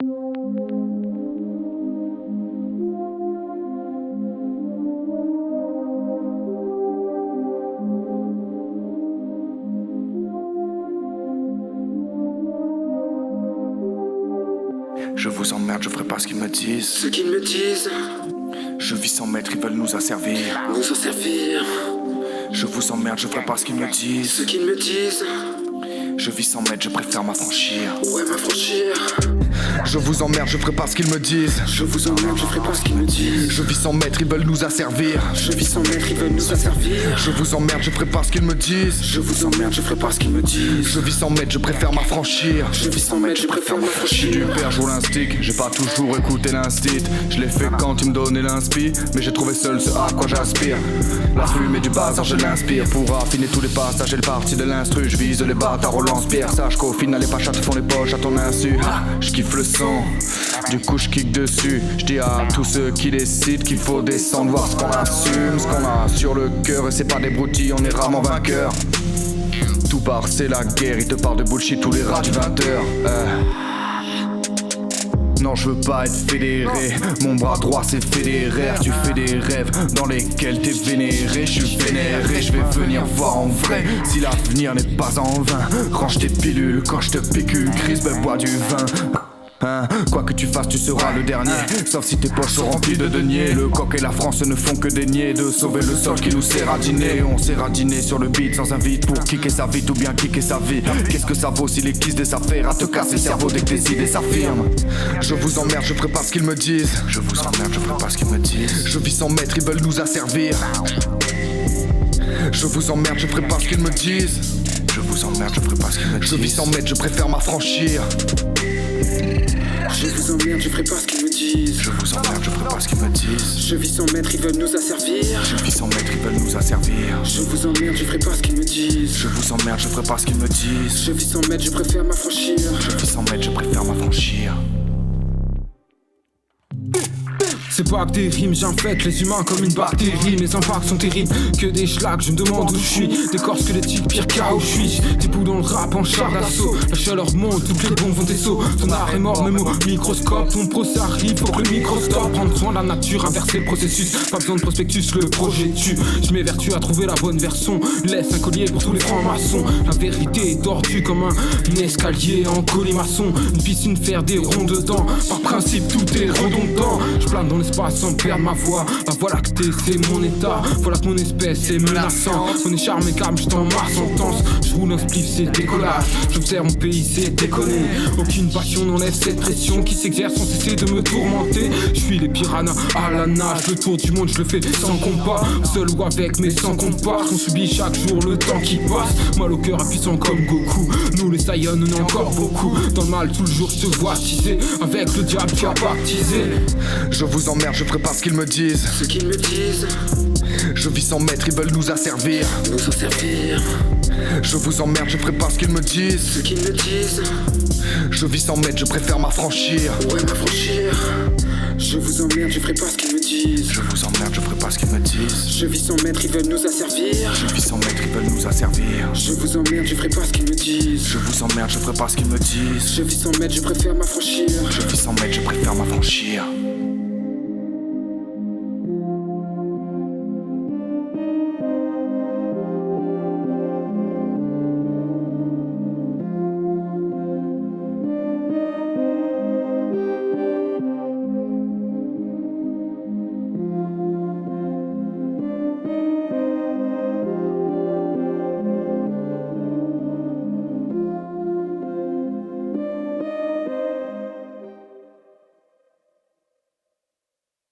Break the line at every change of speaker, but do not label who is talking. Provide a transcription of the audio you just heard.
Je vous emmerde, je ferai pas ce qu'ils me disent.
Ce qu'ils me disent.
Je vis sans maître, ils veulent nous asservir.
Nous en servir.
Je vous emmerde, je ferai pas ce qu'ils me disent.
Ce qu'ils me disent.
Je vis sans maître, je préfère m'affranchir.
Ouais, m'affranchir.
Je vous emmerde, je ferai pas ce qu'ils me disent.
Je vous emmerde, je ferai pas ce qu'ils me disent.
Je vis sans maître, ils veulent nous asservir.
Je vis sans maître, ils veulent nous asservir.
Je vous emmerde, je ferai pas ce qu'ils me disent.
Je vous emmerde, je ferai pas ce qu'ils me disent.
Je vis sans maître, je préfère m'affranchir.
Je vis sans maître, je préfère
Je suis
m'affranchir.
du père, joue l'instinct, j'ai pas toujours écouté l'instit. Je l'ai fait quand il me donnait l'inspi, mais j'ai trouvé seul ce à quoi j'aspire. La fumée du bazar, je l'inspire pour affiner tous les passages et le parti de l'instru. Je vise les bâtards au lance-pierre, sache qu'au final les pachas te font les poches à ton insu. Je kiffe le sang, du coup je kick dessus. Je dis à tous ceux qui décident qu'il faut descendre, voir ce qu'on assume, ce qu'on a sur le cœur. Et c'est pas des broutilles, on est rarement vainqueurs. Tout part, c'est la guerre, ils te parlent de bullshit tous les rats du 20h. Non, je veux pas être fédéré, mon bras droit c'est fédéraire. Tu fais des rêves dans lesquels t'es vénéré. Je suis vénéré, je vais venir voir en vrai si l'avenir n'est pas en vain. Range tes pilules quand je te pique une crise, ben bois du vin. Quoi que tu fasses, tu seras le dernier. Sauf si tes poches sont remplies de deniers. Le coq et la France ne font que dénier de sauver le sol qui nous sert à dîner. On sert à dîner sur le beat sans invite pour kicker sa vie ou bien kicker sa vie. Qu'est-ce que ça vaut si les kisses des affaires à te casser le cerveau dès que tes idées s'affirment. Je vous emmerde, je ferai pas ce qu'ils me disent. Je vous emmerde, je ferai pas ce qu'ils me disent. Je vis sans maître, ils veulent nous asservir. Je vous emmerde, je ferai pas ce qu'ils me disent. Je vous emmerde, je ferai pas ce qu'ils me disent. Je vis sans maître, je préfère m'affranchir.
Je vous emmerde, je ferai pas ce qu'ils me disent.
Je vous emmerde, je ferai pas ce qu'ils me disent.
Je vis sans maître, ils veulent nous asservir.
Je vis sans maître, ils veulent nous asservir.
Je vous emmerde, je ferai pas ce qu'ils me disent.
Je vous emmerde, je ferai pas ce qu'ils me disent.
Je vis sans maître, je préfère m'affranchir.
Je vis sans maître, je préfère m'affranchir.
C'est pas que des rimes, j'infecte les humains comme une bactérie. Mes impacts sont terribles, que des schlags, je me demande où je suis. Décor squelettique, pire qu'à où je suis. Des bouts dans le rap en char d'assaut. La chaleur monte, toutes les bombes vont des sauts. Ton art est mort, même au microscope. Ton procès arrive, faut que le micro stoppe. Prendre soin de la nature, inverser le processus. Pas besoin de prospectus, le projet tue. Je m'évertue à trouver la bonne version. Laisse un collier pour tous les francs-maçons. La vérité est tordue comme un escalier en colimaçon. Une piscine, faire des ronds dedans. Par principe, tout est redondant. Je plane dans l'espace sans perdre ma voix. La voie lactée, c'est mon état. Voilà que mon espèce est menaçante. On est charme et calme, je t'en ma sentence. Je roule un spliff, c'est décollage. J'observe mon pays, c'est déconner. Aucune passion n'enlève cette pression qui s'exerce sans cesser de me tourmenter. Je suis les piranhas à la nage. Le tour du monde, je le fais sans compas. Seul ou avec, mais sans compas. On subit chaque jour le temps qui passe. Mal au cœur, impuissant comme Goku. Nous les Saiyans, on est encore beaucoup. Dans le mal, tout le jour, je te vois teaser. Avec le diable, tu as baptisé.
Je vous emmerde, je ferai pas ce qu'ils me disent.
Ce qu'ils me disent.
Je vis sans maître, ils veulent nous asservir.
Nous en servir.
Je vous emmerde, je ferai pas ce qu'ils me disent.
Ce qu'ils me disent.
Je vis sans maître, je préfère m'affranchir.
Ouais, m'affranchir. Je vous emmerde, je ferai pas ce qu'ils me disent.
Je vous emmerde, je ferai pas ce qu'ils me disent.
Je vis sans maître, ils veulent nous asservir.
Je vis sans maître, ils veulent nous asservir.
Je vous emmerde, je ferai pas ce qu'ils me disent.
Je vous emmerde, je ferai pas ce qu'ils me disent.
Je vis sans maître, je préfère m'affranchir.
Je